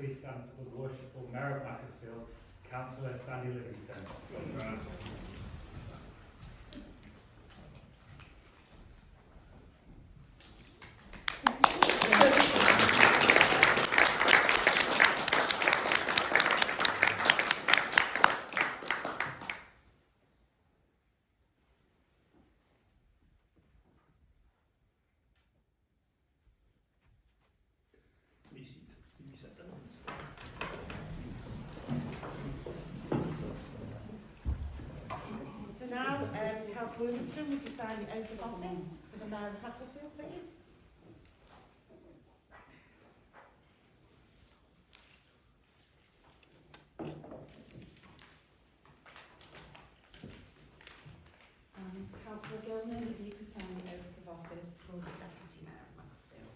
please stand for the worshipful Mayor of Macclesfield, Councillor Sandy Livingston. So now, Councillor Livingston, would you sign the oath of office for the Mayor of Macclesfield, please? And Councillor Gilman, if you could sign the oath of office for the Deputy Mayor of Macclesfield.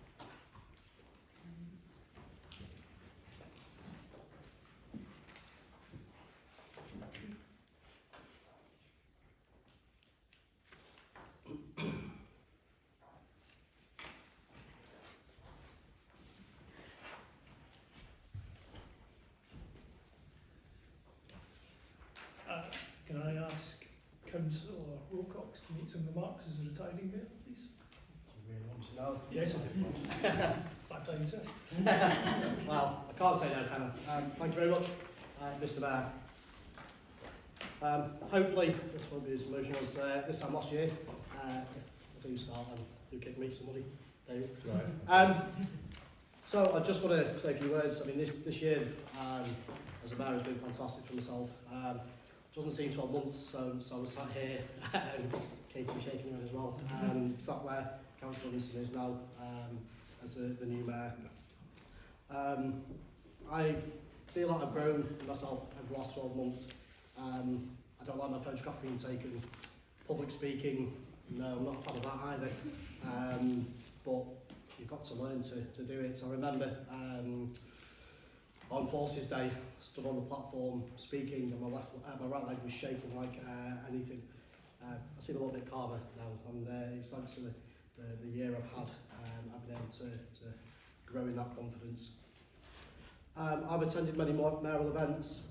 Can I ask Councillor Wilcox to make some remarks as a retiring mayor, please? Do you really want me to know? Yes, I do. Fact I insist. Well, I can't say no, can I? Thank you very much, Mr. Mayor. Hopefully this won't be as emotional as this time last year. If I do start, then do kick me, somebody. David. Right. So I just want to say a few words. I mean, this year as a mayor has been fantastic for myself. Doesn't seem 12 months, so I was sat here, Katie shaking her head as well, sat where Councillor Livingston is now as the new mayor. I feel like I've grown myself over the last 12 months. I don't like my photograph being taken. Public speaking, no, I'm not a fan of that either. But you've got to learn to do it. So I remember on Forces Day, stood on the platform speaking, and my right leg was shaking like anything. I seem a little bit calmer now, and it's thanks to the year I've had. I've been able to grow in that confidence. I've attended many mayoral events,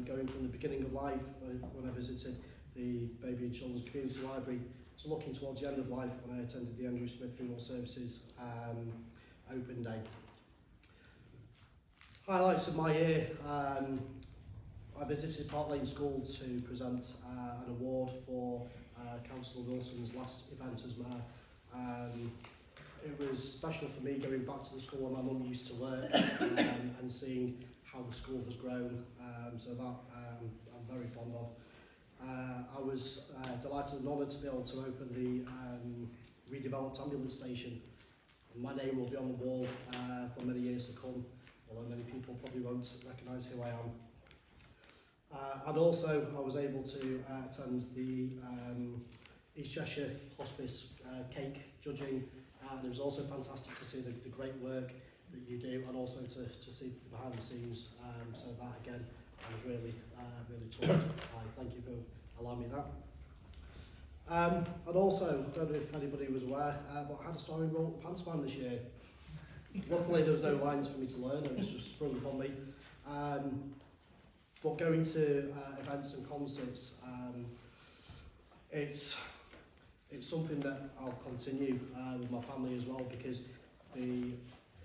going from the beginning of life when I visited the Baby and Children's Community Library to looking towards the end of life when I attended the Andrew Smith Funeral Services Open Day. Highlights of my year, I visited Park Lane School to present an award for Councillor Wilson's last event as mayor. It was special for me going back to the school where my mum used to work and seeing how the school has grown, so that I'm very fond of. I was delighted and honoured to be able to open the redeveloped ambulance station. My name will be on the wall for many years to come, although many people probably won't recognise who I am. And also I was able to attend the East Cheshire Hospice cake judging, and it was also fantastic to see the great work that you do, and also to see behind the scenes. So that again, I was really touched. Thank you for allowing me that. And also, I don't know if anybody was aware, but I had a starring role at the Pantomime this year. Luckily there was no lines for me to learn, it was just sprung upon me. But going to events and concerts, it's something that I'll continue with my family as well, because the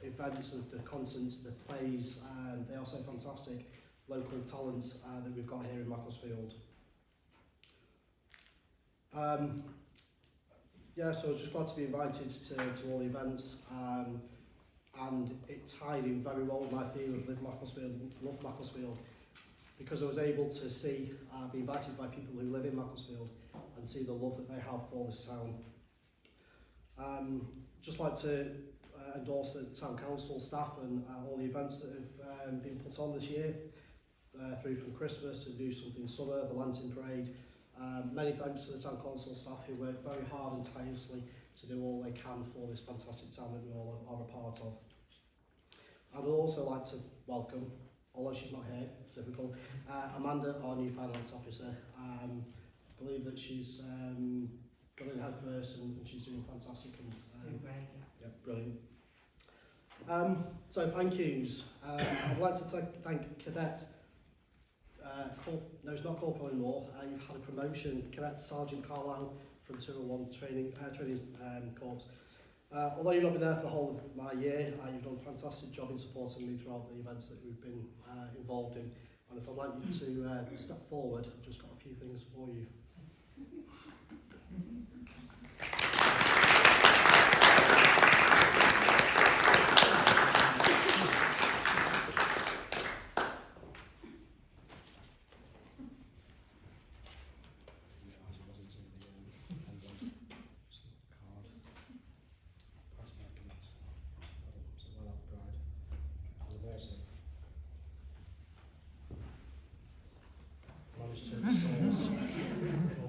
events and the concerts, the plays, they are so fantastic. Local talent that we've got here in Macclesfield. Yeah, so I was just glad to be invited to all the events, and it tied in very well with my theme of Live Macclesfield, Love Macclesfield, because I was able to see, be invited by people who live in Macclesfield and see the love that they have for this town. Just like to endorse the Town Council staff and all the events that have been put on this year, through from Christmas to Do Something Summer, the Lantern Parade. Many thanks to the Town Council staff who work very hard and tirelessly to do all they can for this fantastic town that we all are a part of. I would also like to welcome, although she's not here, typical, Amanda, our new finance officer. I believe that she's got in head first and she's doing fantastic. And, yeah, brilliant. So thank yous. I'd like to thank Cadet, no, it's not Corporal anymore. You've had a promotion, Cadet Sergeant Carlisle from 201 Training Corps. Although you've not been there for the whole of my year, you've done a fantastic job in supporting me throughout the events that we've been involved in. And if I'd like you to step forward, I've just got a few things for you.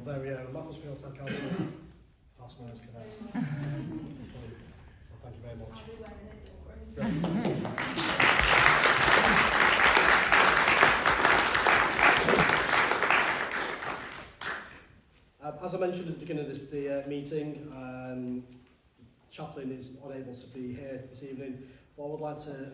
Very Macclesfield Town Council, past Mayor's Cadets. So thank you very much. As I mentioned at the beginning of the meeting, Chaplain is unable to be here this evening, but I would like to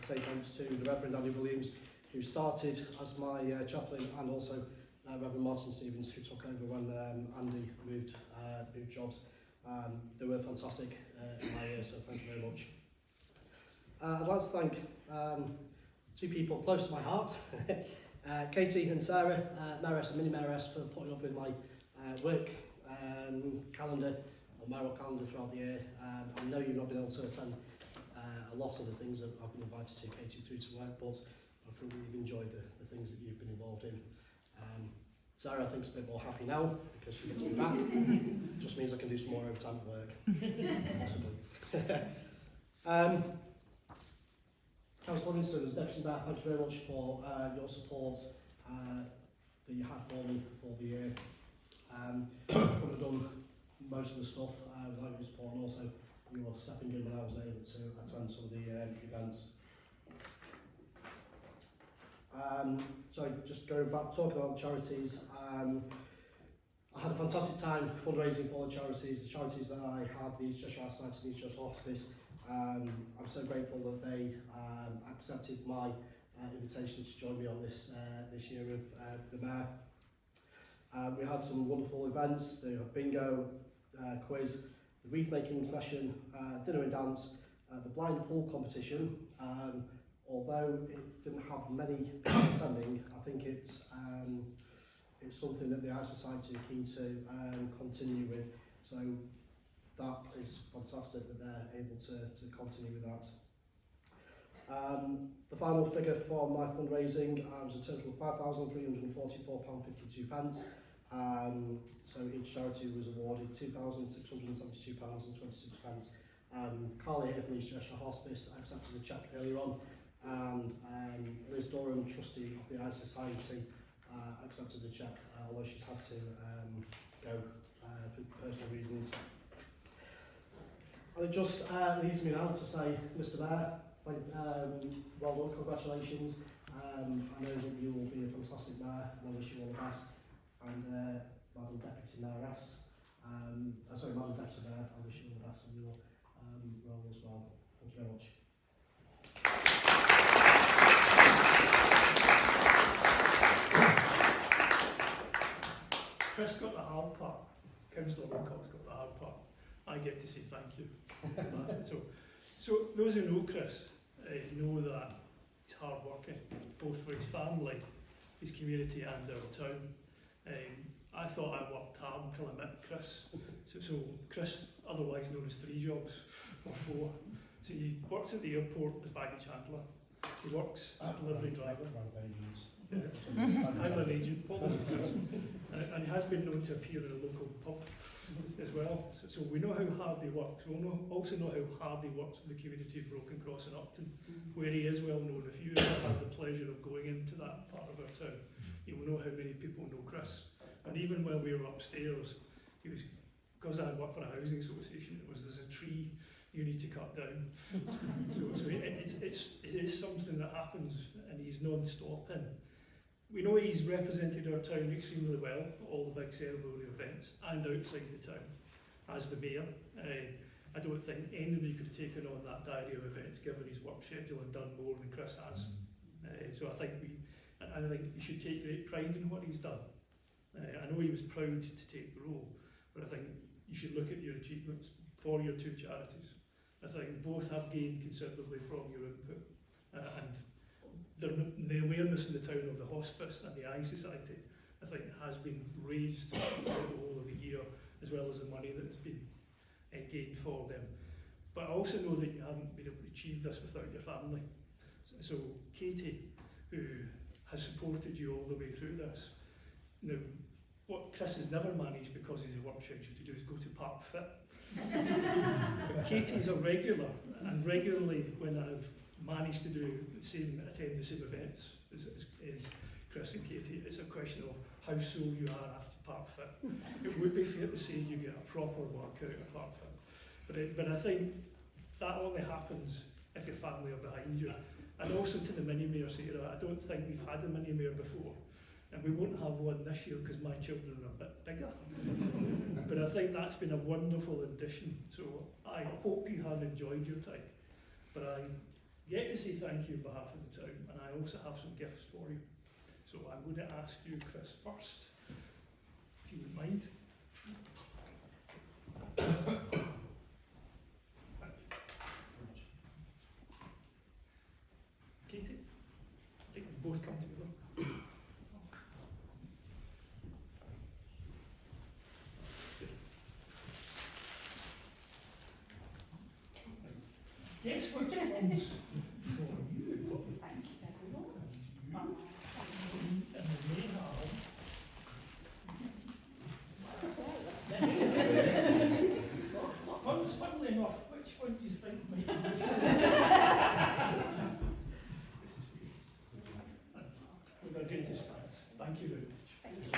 say thanks to the Reverend Andy Williams, who started as my chaplain, and also Reverend Martin Stevens, who took over when Andy moved jobs. They were fantastic in my year, so thank you very much. I'd like to thank two people close to my heart, Katie and Sarah, Mayoress and Mini Mayoress, for putting up with my work calendar, or mayoral calendar throughout the year. I know you've not been able to attend a lot of the things that I've been invited to, Katie, through to work, but I think you've enjoyed the things that you've been involved in. Sarah, I think, is a bit more happy now because she gets me back. Just means I can do some more overtime at work, possibly. Councillor Livingston, as Deputy Mayor, thank you very much for your support that you had for me for the year. Could have done most of the stuff without your support, and also you were stepping in when I wasn't able to attend some of the events. So just going back, talking about the charities, I had a fantastic time fundraising for the charities that I had, the East Cheshire Society and East Cheshire Hospice. I'm so grateful that they accepted my invitation to join me on this year of the Mayor. We had some wonderful events, the bingo, quiz, the wreath making session, dinner and dance, the blind pool competition. Although it didn't have many attending, I think it's something that the Eye Society are keen to continue with. So that is fantastic that they're able to continue with that. The final figure for my fundraising was a total of £5,344.52. So each charity was awarded £2,672.26. Carly here from East Cheshire Hospice accepted a cheque earlier on, and Liz Durham, trustee of the Eye Society, accepted the cheque, although she's had to go for personal reasons. And it just leaves me now to say, Mr. Mayor, well done, congratulations. I know that you will be a fantastic mayor, and I wish you all the best. And Madam Deputy Mayoress, Madam Deputy Mayor, I wish you all the best in your role as well. Thank you very much. Chris got the hard part. Councillor Wilcox got the hard part. I get to say thank you. So those who know Chris know that he's hard working, both for his family, his community and our town. I thought I worked hard until I met Chris. So Chris, otherwise known as 3 jobs, or 4. So he works at the airport as baggage handler. He works as a delivery driver. I'm an agent, and he has been known to appear in a local pub as well. So we know how hard he works. We also know how hard he works for the community of Broken Cross and Upton, where he is well known. If you ever have the pleasure of going into that part of our town, you will know how many people know Chris. And even when we were upstairs, he was, because I work for a housing association, there's a tree you need to cut down. so it is something that happens, and he's non-stop in. We know he's represented our town extremely well, all the big ceremonial events, and outside the town, as the mayor. I don't think anybody could have taken on that diary of events given his work schedule and done more than Chris has. So I think I think he should take great pride in what he's done. I know he was proud to take the role, but I think you should look at your achievements for your two charities. I think both have gained considerably from your input, and the awareness in the town of the hospice and the Eye Society, I think, has been raised throughout the whole of the year, as well as the money that has been gained for them. But I also know that you haven't been able to achieve this without your family. So Katie, who has supported you all the way through this. Now, what Chris has never managed because he's a work schedule to do is go to Park Fit. But Katie's a regular, and regularly when I've managed to attend the same events as Chris and Katie, it's a question of how sore you are after Park Fit. It would be fair to say you get a proper workout at Park Fit. But I think that only happens if your family are behind you. And also to the mini-mayor, Sarah, I don't think we've had a mini-mayor before. And we won't have one this year because my children are a bit bigger. But I think that's been a wonderful addition. So I hope you have enjoyed your time. But I get to say thank you on behalf of the town, and I also have some gifts for you. So I'm going to ask you, Chris, first, if you would mind. Katie, I think we both come together. Yes, which one's for you? Thank you very much. And we may have. Funnily enough, which one do you think might be this one? This is for you. With our greatest thanks. Thank you very much. Thank you.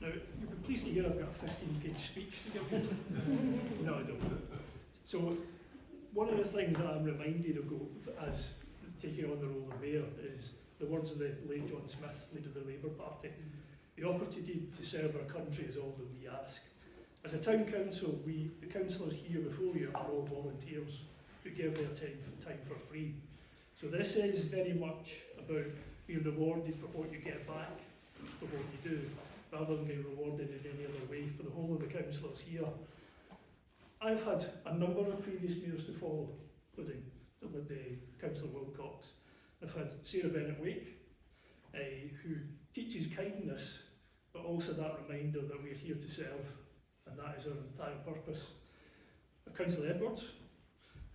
Now, you'll be pleased to hear I've got a 15-page speech to give you. No, I don't. So, one of the things that I'm reminded of as taking on the role of mayor is the words of the late John Smith, leader of the Labour Party. The opportunity to serve our country is all that we ask. As a town council, the councillors here before you are all volunteers who give their time for free. So this is very much about being rewarded for what you get back for what you do, rather than being rewarded in any other way. For the whole of the councillors here, I've had a number of previous mayors to follow, including Councillor Wilcox. I've had Sarah Bennett-Wake, who teaches kindness, but also that reminder that we're here to serve, and that is our entire purpose. Councillor Edwards,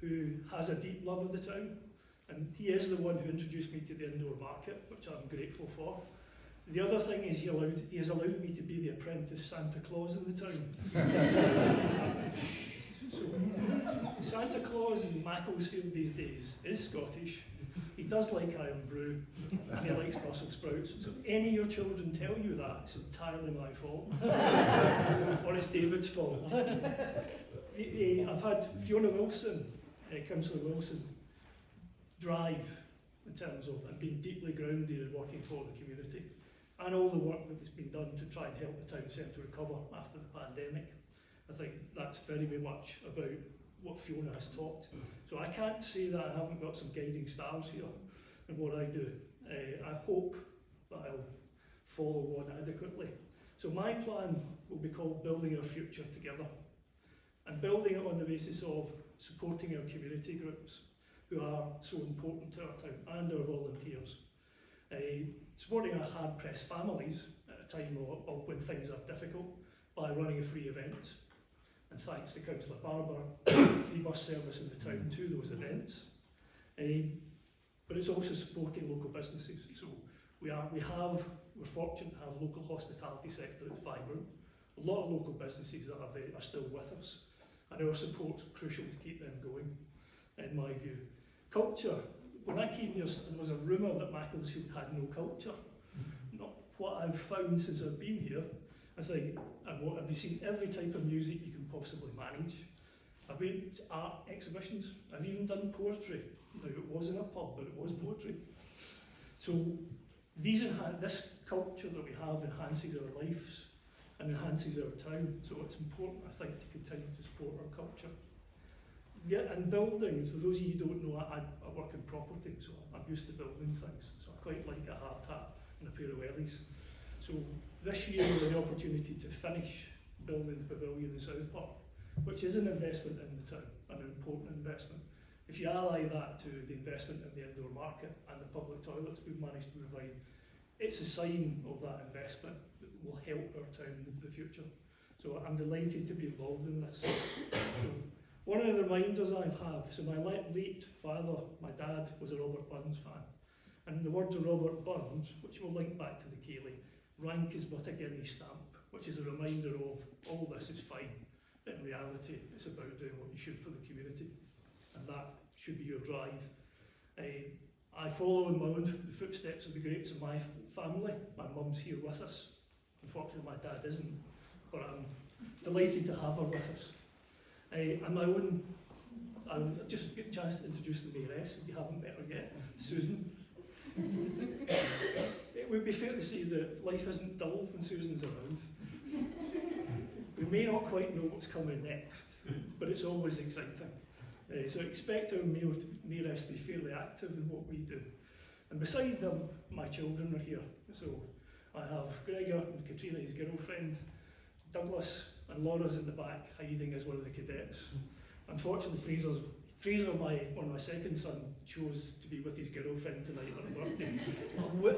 who has a deep love of the town, and he is the one who introduced me to the indoor market, which I'm grateful for. The other thing is he has allowed me to be the apprentice Santa Claus in the town. So, Santa Claus in Macclesfield these days is Scottish. He does like iron brew, and he likes Brussels sprouts. So any of your children tell you that, it's entirely my fault. Or it's David's fault. I've had Fiona Wilson, Councillor Wilson, drive in terms of being deeply grounded and working for the community, and all the work that has been done to try and help the town centre recover after the pandemic. I think that's very much about what Fiona has taught. So I can't say that I haven't got some guiding stars here in what I do. I hope that I'll follow one adequately. So my plan will be called Building Our Future Together, and building it on the basis of supporting our community groups who are so important to our town, and our volunteers. Supporting our hard-pressed families at a time of when things are difficult by running a free events. And thanks to Councillor Barber, free bus service in the town to those events. But it's also supporting local businesses. So we're fortunate to have a local hospitality sector that's vibrant. A lot of local businesses that are still with us, and our support's crucial to keep them going, in my view. Culture. When I came here, there was a rumour that Macclesfield had no culture. Not what I've found since I've been here. I think I've seen every type of music you can possibly manage. I've been to art exhibitions. I've even done poetry. Now, it wasn't a pub, but it was poetry. So this culture that we have enhances our lives and enhances our town, so it's important, I think, to continue to support our culture. Yeah, and buildings, for those of you who don't know, I work in property, so I'm used to building things, so I quite like a hard hat and a pair of wellies. So this year we had the opportunity to finish building the pavilion in South Park, which is an investment in the town, an important investment. If you ally that to the investment in the indoor market and the public toilets we've managed to provide, it's a sign of that investment that will help our town into the future. So I'm delighted to be involved in this. So one of the reminders I have, so my late father, my dad, was a Robert Burns fan. And the words of Robert Burns, which will link back to the Ceilidh, rank is but a guinea stamp, which is a reminder of all this is fine, but in reality it's about doing what you should for the community, and that should be your drive. I follow in my own footsteps of the greats of my family. My mum's here with us. Unfortunately my dad isn't, but I'm delighted to have her with us. And my own, I'll just get a chance to introduce the mayoress if you haven't met her yet, Susan. It would be fair to say that life isn't dull when Susan's around. We may not quite know what's coming next, but it's always exciting. So expect our mayoress to be fairly active in what we do. And beside them, my children are here. So I have Gregor and Katrina, his girlfriend, Douglas and Laura's in the back, hiding as one of the cadets. Unfortunately, Fraser, one of my second son, chose to be with his girlfriend tonight on her birthday.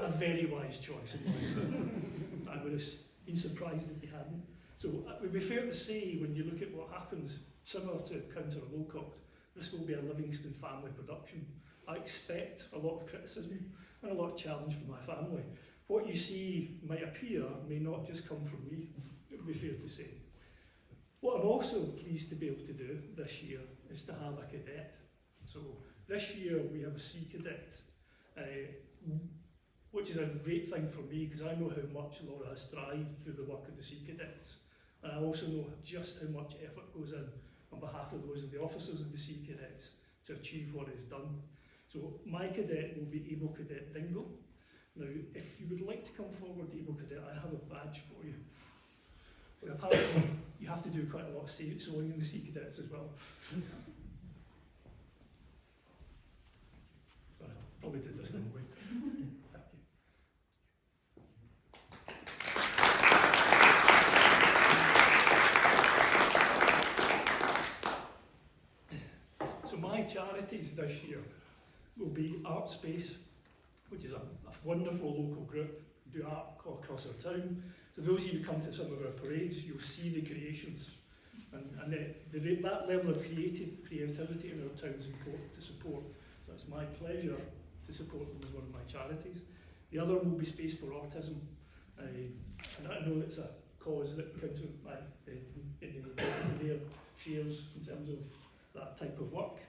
A very wise choice. I would have been surprised if he hadn't. So it would be fair to say, when you look at what happens, similar to Counter Lowcock, this will be a Livingston family production. I expect a lot of criticism and a lot of challenge from my family. What you see might appear may not just come from me, it would be fair to say. What I'm also pleased to be able to do this year is to have a cadet. So this year we have a Sea Cadet, which is a great thing for me because I know how much Laura has strived through the work of the Sea Cadets. And I also know just how much effort goes in on behalf of those of the officers of the Sea Cadets to achieve what is done. So my cadet will be Able Cadet Dingle. Now, if you would like to come forward, Able Cadet, I have a badge for you. But apparently, you have to do quite a lot of sewing in the Sea Cadets as well. Sorry, I probably did this the wrong way. Thank you. So my charities this year will be Art Space, which is a wonderful local group, do art across our town. So those of you who come to some of our parades, you'll see the creations. And that level of creativity in our town is important to support. So it's my pleasure to support them as one of my charities. The other will be Space for Autism. And I know it's a cause that Councillor shares in terms of that type of work.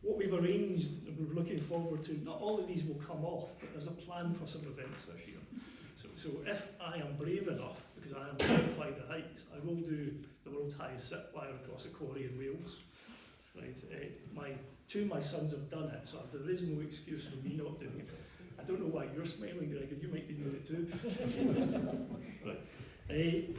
What we've arranged, and we're looking forward to, not all of these will come off, but there's a plan for some events this year. So if I am brave enough, because I am terrified of heights, I will do the world's highest zip wire across a quarry in Wales. Right? Two of my sons have done it, so there is no excuse for me not doing it. I don't know why you're smiling, Gregor, you might be doing it too. Right.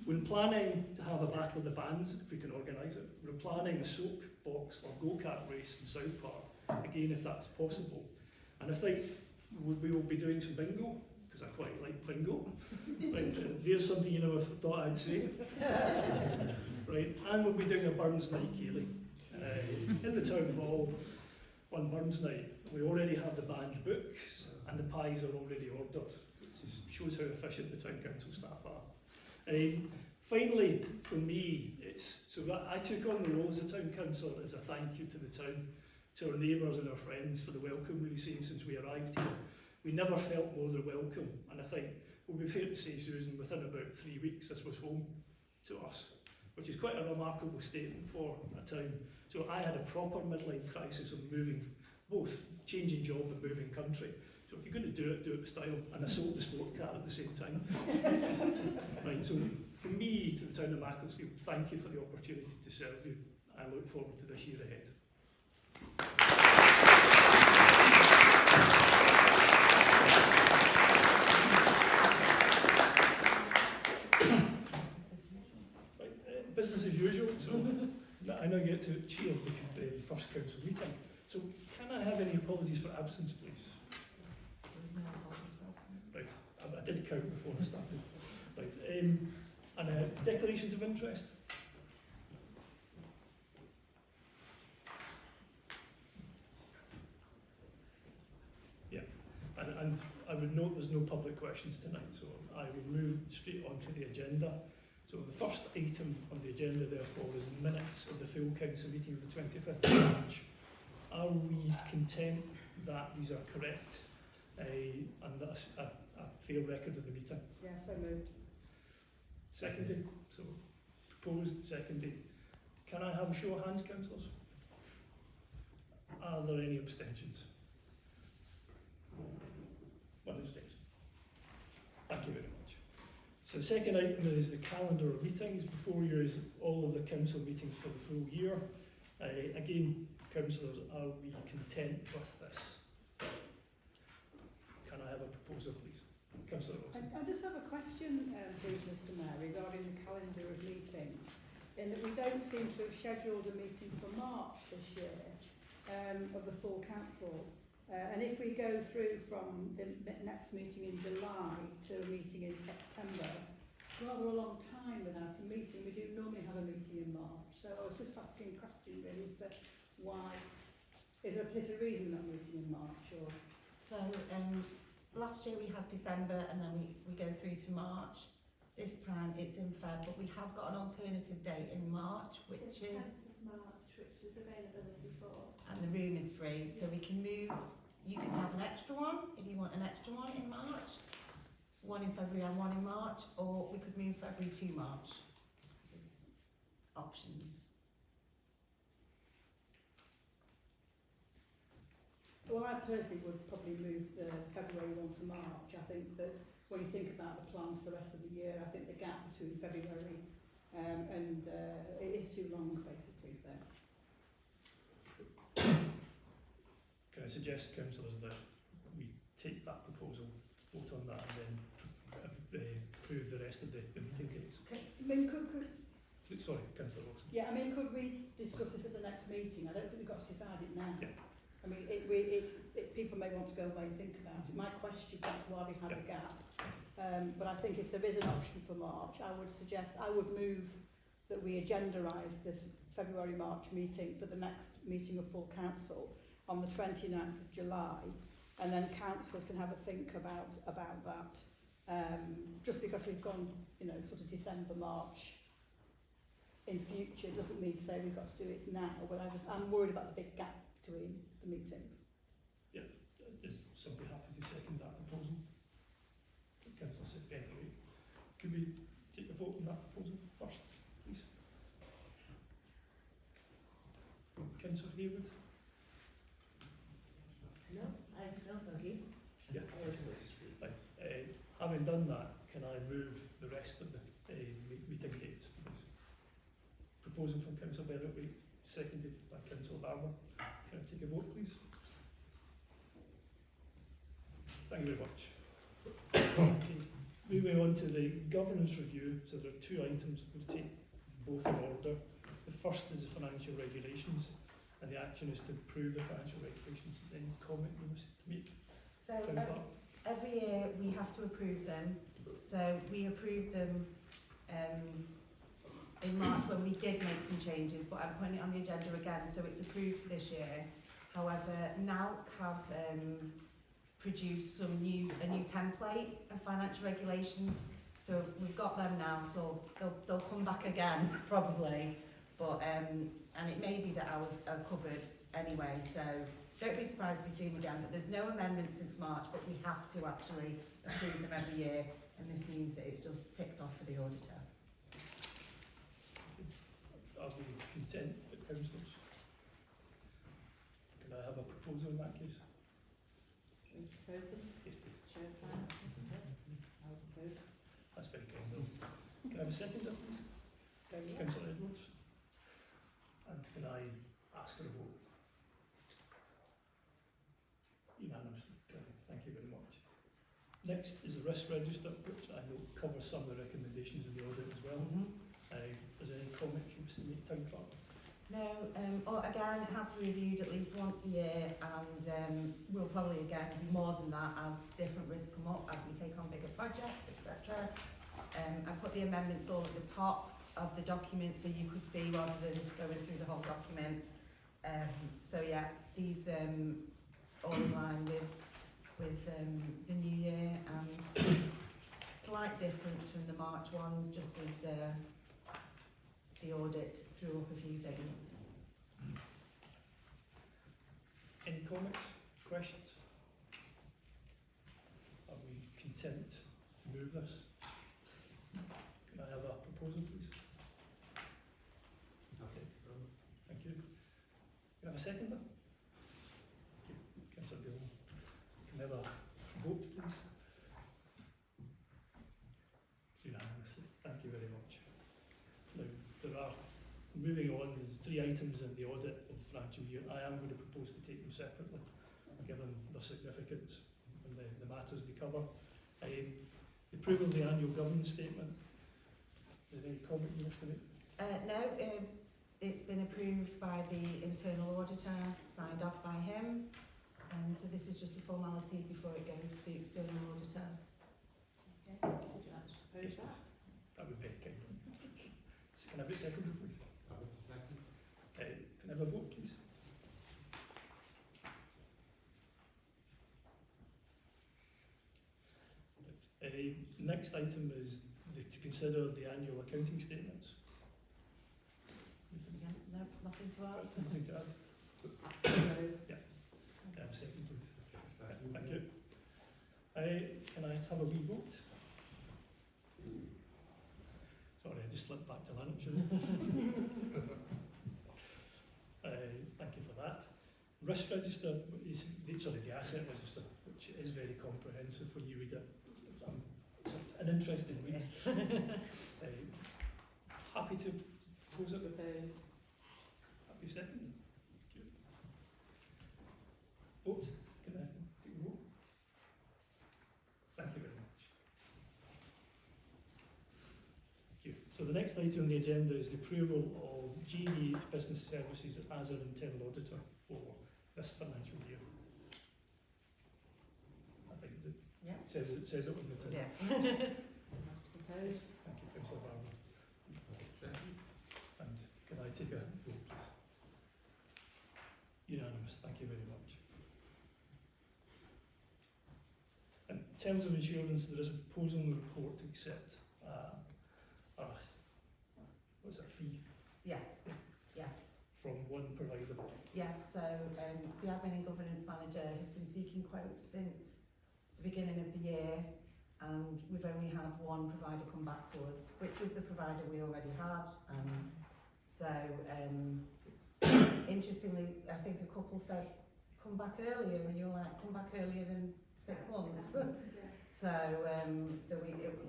When planning to have a battle of the bands, if we can organise it, we're planning a soapbox or go-kart race in South Park, again if that's possible. And I think we will be doing some bingo, because I quite like bingo. Right, there's something you never thought I'd say. Right, and we'll be doing a Burns Night Ceilidh in the town hall, one Burns Night. We already have the band books and the pies are already ordered, which shows how efficient the town council staff are. Finally, for me, I took on the role as a town councillor as a thank you to the town, to our neighbours and our friends for the welcome we've received since we arrived here. We never felt more than welcome, and I think it would be fair to say, Susan, within about 3 weeks this was home to us, which is quite a remarkable statement for a town. So I had a proper midlife crisis of moving, both changing job and moving country. So if you're going to do it with style. And I sold the sport car at the same time. Right, so from me to the town of Macclesfield, thank you for the opportunity to serve you. I look forward to this year ahead. business as usual, so I now get to chair the first council meeting. So can I have any apologies for absence, please? Right, I did count before I started. Right, and declarations of interest? Yeah, and I would note there's no public questions tonight, so I will move straight on to the agenda. So the first item on the agenda, therefore, is minutes of the full council meeting of the 25th of March. Are we content that these are correct and that's a fair record of the meeting? Yeah, so moved. Seconded. So proposed, seconded. Can I have a show of hands, councillors? Are there any abstentions? One abstention. Thank you very much. So the second item is the calendar of meetings. Before you is all of the council meetings for the full year. Again, councillors, are we content with this? Can I have a proposal, please? Councillor Wilson. I just have a question, please, Mr Mayor, regarding the calendar of meetings, in that we don't seem to have scheduled a meeting for March this year of the full council. And if we go through from the next meeting in July to a meeting in September, rather a long time without a meeting. We do normally have a meeting in March. So I was just asking a question really as to why. Is there a particular reason we're not meeting in March? Or So last year we had December and then we go through to March. This time it's in Feb, but we have got an alternative date in March, which is 10th of March, which is availability for. and the room is free, so we can move. You can have an extra one if you want an extra one in March, one in February and one in March, or we could move February to March. There's options. Well, I personally would probably move the February one to March. I think that when you think about the plans for the rest of the year, I think the gap between February and it is too long, basically. So. Can I suggest, councillors, that we take that proposal, vote on that, and then approve the rest of the meeting dates? I mean, could Sorry, councillor Wilson. yeah, I mean, could we discuss this at the next meeting? I don't think we've got to decide it now. Yeah. I mean, people may want to go away and think about it. My question is why we had a gap. But I think if there is an option for March, I would move that we agendarise this February-March meeting for the next meeting of full council on the 29th of July, and then councillors can have a think about that. Just because we've gone, sort of December, March in future doesn't mean to say we've got to do it now, but I'm worried about the big gap between the meetings. Is somebody happy to second that proposal? Councillor Secretary, can we take a vote on that proposal first, please? Councillor Hayward? No, thank you. Yeah. Right. Having done that, can I move the rest of the meeting dates, please? Proposal from Councillor Berwick, seconded by Councillor Barber. Can I take a vote, please? Thank you very much. Okay. Moving on to the governance review, so there are two items. We'll take both in order. The first is the financial regulations, and the action is to approve the financial regulations. Any comment you wish to make? So every year we have to approve them. So we approved them in March when we did make some changes, but I'm putting it on the agenda again, so it's approved for this year. However, NALC have produced a new template of financial regulations, so we've got them now, so they'll come back again probably, but and it may be that ours are covered anyway, so don't be surprised if we see them again. But there's no amendments since March, but we have to actually approve them every year, and this means that it's just ticked off for the auditor. Are we content with councillors? Can I have a proposal in that case? Should we propose them? Yes, please. Chair of Plan? I'll propose. That's very kind of you. Can I have a seconder, please? Councillor Edwards. And can I ask for a vote? Unanimously. Thank you very much. Next is the risk register, which I know covers some of the recommendations in the audit as well. Is there any comment Mr. Town Clerk? No, again, it has to be reviewed at least once a year, and we'll probably again do more than that as different risks come up, as we take on bigger projects, etc. I put the amendments all at the top of the document so you could see rather than going through the whole document. So yeah, these all in line with the new year, and slight difference from the March ones, just as the audit threw up a few things. Any comments, questions? Are we content to move this? Can I have a proposal, please? Okay. Thank you. Can I have a seconder? Thank you. Councillor Gilman. Can I have a vote, please? Unanimously. Thank you very much. Now, there are, moving on, there's 3 items in the audit of the financial year. I am going to propose to take them separately, given their significance and the matters they cover. The approval of the annual governance statement. Is there any comment you wish to make? No, it's been approved by the internal auditor, signed off by him, and so this is just a formality before it goes to the external auditor. Okay, would you like to propose Yes, that? That would be very kind. So can I have a second, please? I would second. Can I have a vote, please? Next item is to consider the annual accounting statements. Yeah, no, nothing to add. Anything to add? Propose. Can I have a second, please? Second. Thank you. Can I have a wee vote? Sorry, I just slipped back to lunch. Thank you for that. Risk register is the asset register, which is very comprehensive when you read it. It's an interesting read. Yes. Happy to propose it. Propose. Happy second. Thank you. Vote. Can I take a vote? Thank you very much. Thank you. So the next item on the agenda is the approval of GD Business Services as an internal auditor for this financial year. I think that Yeah. says it on the tin. Yeah. Propose. Thank you, Councillor Barber. Second. And can I take a vote, please? Unanimous. Thank you very much. In terms of insurance, there is a proposal in the report to accept what's a fee Yes, yes. from one provider. Yes, so the admin and governance manager has been seeking quotes since the beginning of the year, and we've only had one provider come back to us, which was the provider we already had. So interestingly, I think a couple said come back earlier, and you're like, come back earlier than 6 months. So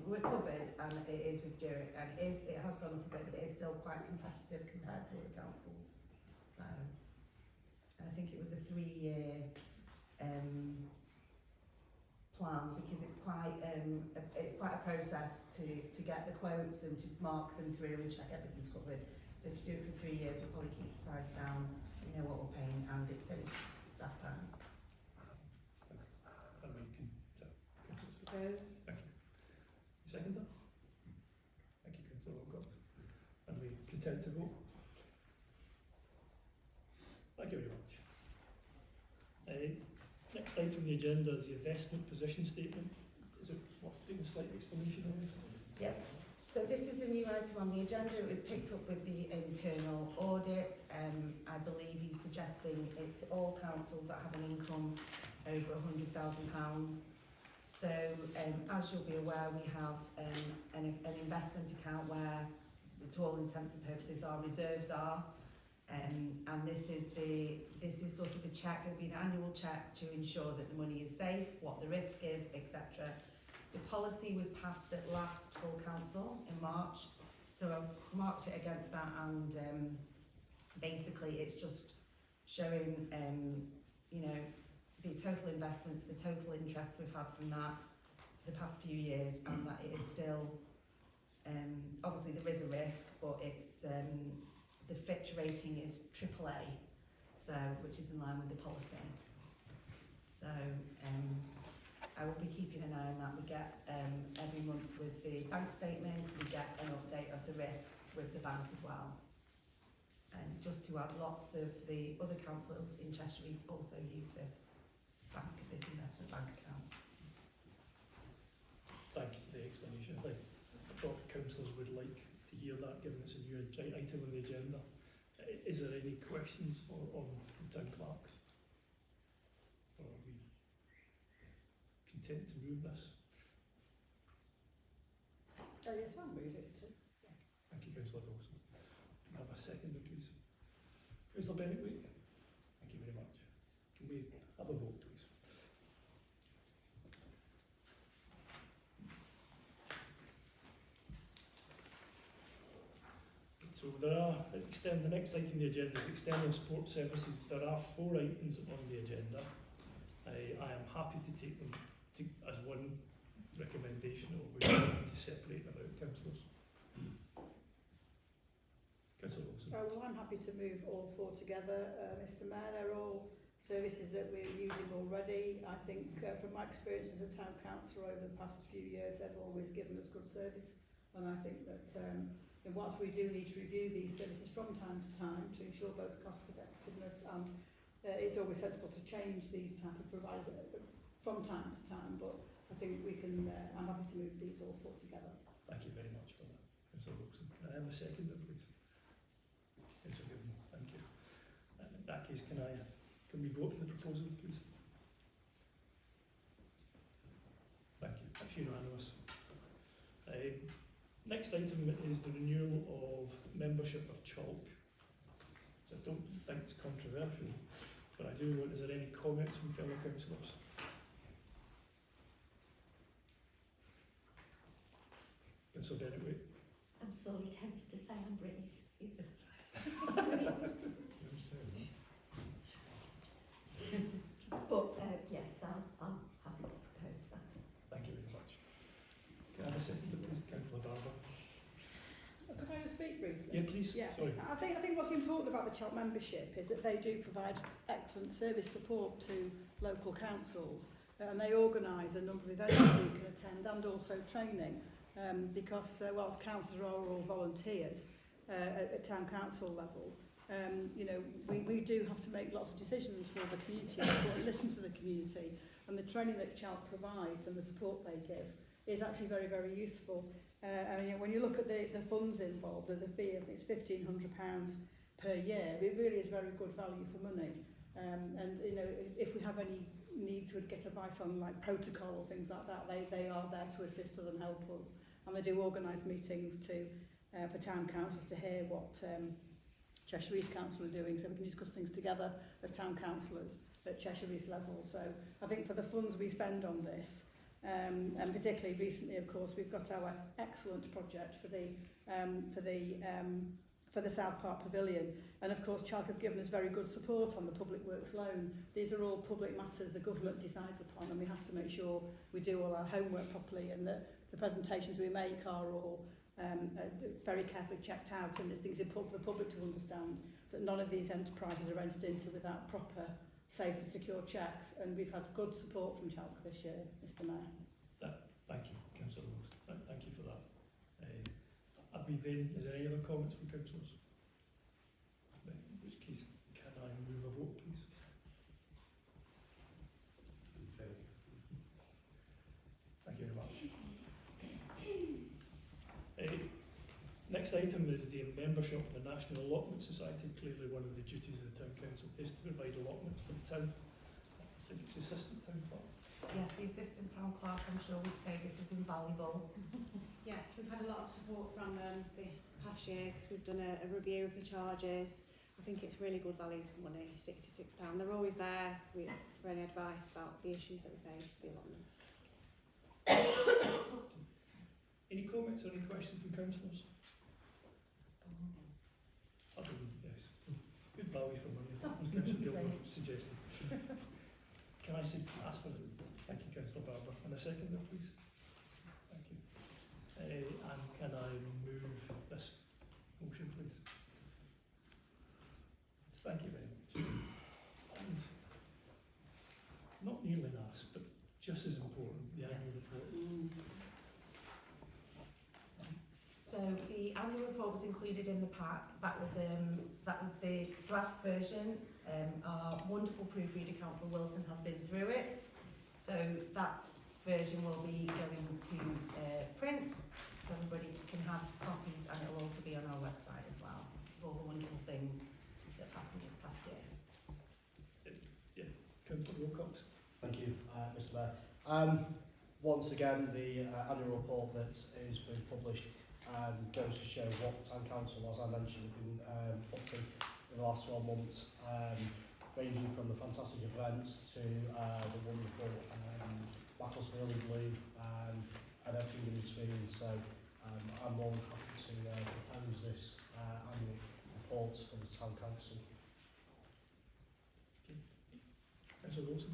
we're covered, and it is with Zurich, and it has gone up a bit, but it is still quite competitive compared to the councils. So, and I think it was a 3-year plan, because it's quite a process to get the quotes and to mark them through and check everything's covered. So to do it for 3 years will probably keep the price down. We know what we're paying, and it saves staff time. And we can. Propose. Thank you. You second that? Thank you, Councillor Wilcox. And we content to vote? Thank you very much. Next item on the agenda is the investment position statement. Is it worth doing a slight explanation on this? Yep. So this is a new item on the agenda. It was picked up with the internal audit. I believe he's suggesting it to all councils that have an income over £100,000. So as you'll be aware, we have an investment account where, to all intents and purposes, our reserves are. And this is sort of a check. It'll be an annual check to ensure that the money is safe, what the risk is, etc. The policy was passed at last full council in March, so I've marked it against that, and basically it's just showing you know, the total investments, the total interest we've had from that for the past few years, and that it is still obviously there is a risk, but it's the Fitch rating is AAA, so which is in line with the policy. So I will be keeping an eye on that. We get every month with the bank statement, we get an update of the risk with the bank as well. And just to add, lots of the other councils in Cheshire East also use this investment bank account. Thanks for the explanation. I thought councillors would like to hear that, given it's a new item on the agenda. Is there any questions on the town clerk? Or are we content to move this? Yes, I'll move it. Thank you, Councillor Dawson. Can I have a seconder, please? Councillor Bennett-Waite? Thank you very much. Can we have a vote, please? So there are, the next item on the agenda is external support services. There are 4 items on the agenda. I am happy to take them as one recommendation, or would you like to separate them out, councillors? Councillor Wilson. Well, I'm happy to move all 4 together, Mr Mayor. They're all services that we're using already. I think from my experience as a town councillor over the past few years, they've always given us good service. And I think that whilst we do need to review these services from time to time to ensure both cost effectiveness and it's always sensible to change these type of providers from time to time, but I think we can, I'm happy to move these all 4 together. Thank you very much for that, Councillor Wilson. Can I have a seconder, please? Councillor Gibbon, thank you. In that case, can we vote on the proposal, please? Thank you. That's unanimous. Next item is the renewal of membership of CHALC. So I don't think it's controversial, but I do want, is there any comments from fellow councillors? Councillor Bennett-Waite. I'm sorely tempted to say I'm Britney Spears. But yes, I'm happy to propose that. Thank you very much. Can I have a seconder, please? Councillor Barber. Could I just speak briefly? Yeah, please. Yeah, Sorry. I think what's important about the CHALC membership is that they do provide excellent service support to local councils, and they organise a number of events that you can attend and also training, because whilst councils are all volunteers at town council level, we do have to make lots of decisions for the community and listen to the community, and the training that CHALC provides and the support they give is actually very, very useful. When you look at the funds involved, the fee, it's £1,500 per year, it really is very good value for money. If we have any need to get advice on like protocol or things like that, they are there to assist us and help us. And they do organise meetings for town councils to hear what Cheshire East Council are doing, so we can discuss things together as town councillors at Cheshire East level. So I think for the funds we spend on this, and particularly recently, of course, we've got our excellent project for the South Park Pavilion, and of course CHALC have given us very good support on the public works loan. These are all public matters the government decides upon, and we have to make sure we do all our homework properly, and that the presentations we make are all very carefully checked out, and it's things important for the public to understand that none of these enterprises are entered into without proper, safe and secure checks, and we've had good support from CHALC this year, Mr Mayor. Thank you, Councillor Rose. Thank you for that. Is there any other comments from councillors? In which case, can I move a vote, please? Thank you very much. Next item is the membership of the National Allotment Society. Clearly one of the duties of the Town Council is to provide allotments for the town. I think it's the Assistant Town Clerk. Yeah, the Assistant Town Clerk, I'm sure, would say this is invaluable. Yes, we've had a lot of support from this past year because we've done a review of the charges. I think it's really good value for money, £66. They're always there for any advice about the issues that we face with the allotments. Any comments or any questions from councillors? Yes. Good value for money, as Councillor Gilbert suggested. Can I ask for it? Thank you, Councillor Barber. And a seconder, please. Thank you. And can I move this motion, please? just as important, the annual Yes. report. So the annual report was included in the pack. That was the draft version. Our wonderful proofreader, Councillor Wilson, has been through it. So that version will be going to print, so everybody can have copies, and it will also be on our website as well, with all the wonderful things that happened this past year. Councillor Wilcox. Thank you, Mr Mayor. Once again, the annual report that is being published goes to show what the Town Council, as I mentioned, have been up to in the last 12 months, ranging from the fantastic events to the wonderful Macclesfield in Blue and everything in between. So I'm more than happy to propose this annual report for the Town Council. Councillor Wilson.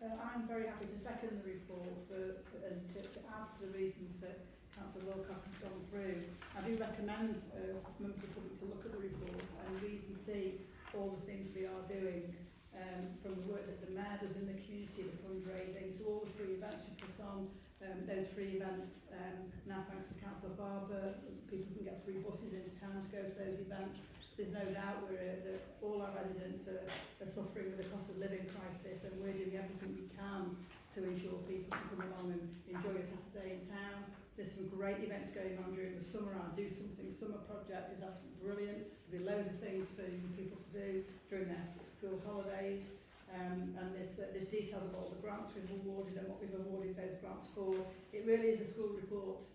I'm very happy to second the report and to add to the reasons that Councillor Wilcox has gone through. I do recommend members of the public to look at the report and read and see all the things we are doing, from the work that the Mayor does in the community, the fundraising, to all the free events we put on. Those free events, now thanks to Councillor Barber, people can get free buses into town to go to those events. There's no doubt that all our residents are suffering with the cost of living crisis, and we're doing everything we can to ensure people to come along and enjoy a Saturday in town. There's some great events going on during the summer. Our Do Something Summer project is absolutely brilliant. There'll be loads of things for young people to do during their school holidays. And there's details of all the grants we've awarded and what we've awarded those grants for. It really is a school report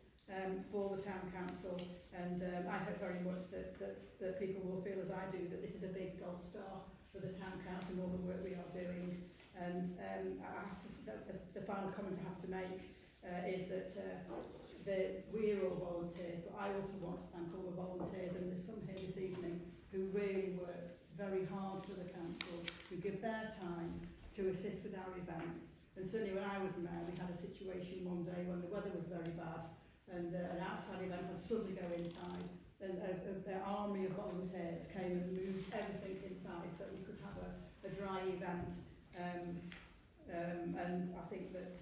for the Town Council, and I hope very much that people will feel as I do, that this is a big gold star for the Town Council and all the work we are doing. And I have to, the final comment I have to make is that we're all volunteers, but I also want to thank all the volunteers, and there's some here this evening who really work very hard for the council, who give their time to assist with our events. And certainly when I was mayor, we had a situation one day when the weather was very bad, and an outside event had suddenly go inside, and their army of volunteers came and moved everything inside so we could have a dry event. And I think that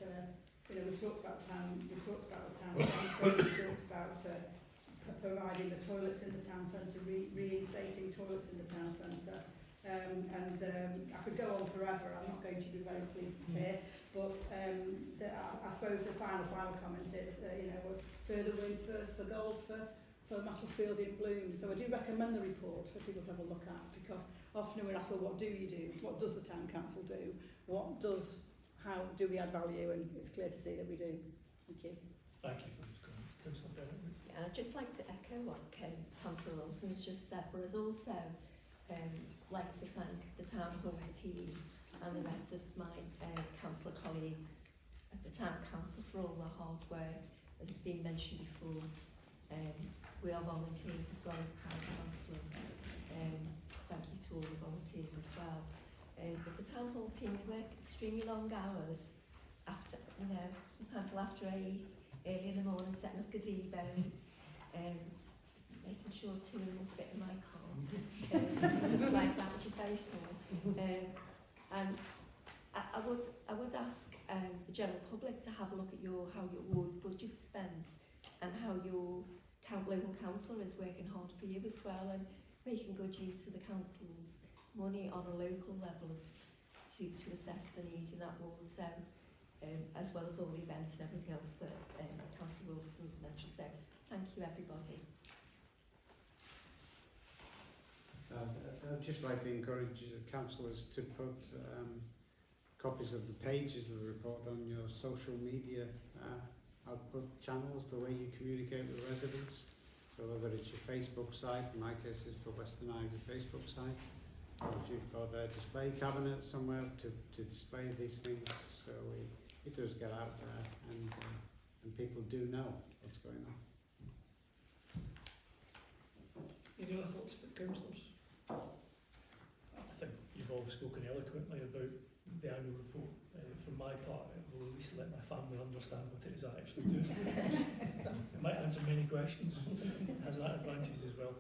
we've talked about the town centre, we've talked about providing the toilets in the town centre, reinstating toilets in the town centre. I could go on forever. I'm not going to be very pleased to hear, but I suppose the final comment is, we're further win for gold for Macclesfield in Bloom. So I do recommend the report for people to have a look at, because often we're asked, well, what do you do? What does the Town Council do? How do we add value? And it's clear to see that we do. Thank you. Thank you for this comment. Councillor Bennett. Yeah, I'd just like to echo what Councillor Wilson's just said, but I'd also like to thank the Town Hall team and the rest of my councillor colleagues at the Town Council for all their hard work. As it's been mentioned before, we are volunteers as well as town councillors. Thank you to all the volunteers as well. But the Town Hall team, they work extremely long hours after, sometimes till after 8, early in the morning, setting up gazebos, making sure 2 of them will fit in my car, stuff like that, which is very small. And I would ask the general public to have a look at how your ward budget's spent, and how your local councillor is working hard for you as well, and making good use of the council's money on a local level to assess the need in that ward. So, as well as all the events and everything else that Councillor Wilson's mentioned. So, thank you everybody. I'd just like to encourage councillors to put copies of the pages of the report on your social media output channels, the way you communicate with residents. So whether it's your Facebook site, in my case it's for Western Ivy Facebook site, or if you've got a display cabinet somewhere to display these things, so it does get out there, and people do know what's going on. Any other thoughts for councillors? I think you've all spoken eloquently about the annual report. From my part, it will at least let my family understand what it is I actually do. It might answer many questions. It has that advantage as well.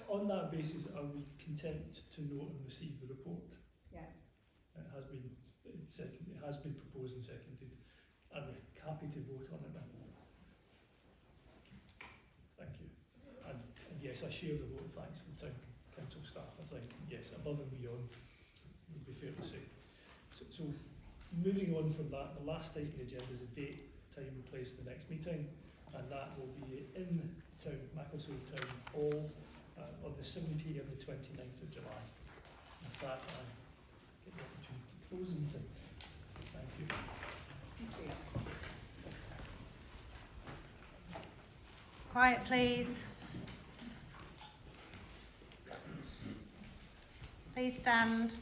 On that basis, are we content to note and receive the report? Yeah. It has been proposed and seconded. I'd be happy to vote on it then. Thank you. And yes, I share the vote of thanks from town council staff. I think, yes, above and beyond, would be fair to say. So moving on from that, the last item on the agenda is a date, time and place of the next meeting, and that will be in town, Macclesfield Town Hall, on the 7 p.m. the 29th of July. With that, I get the opportunity to close the meeting. Thank you. Quiet, please. Please stand.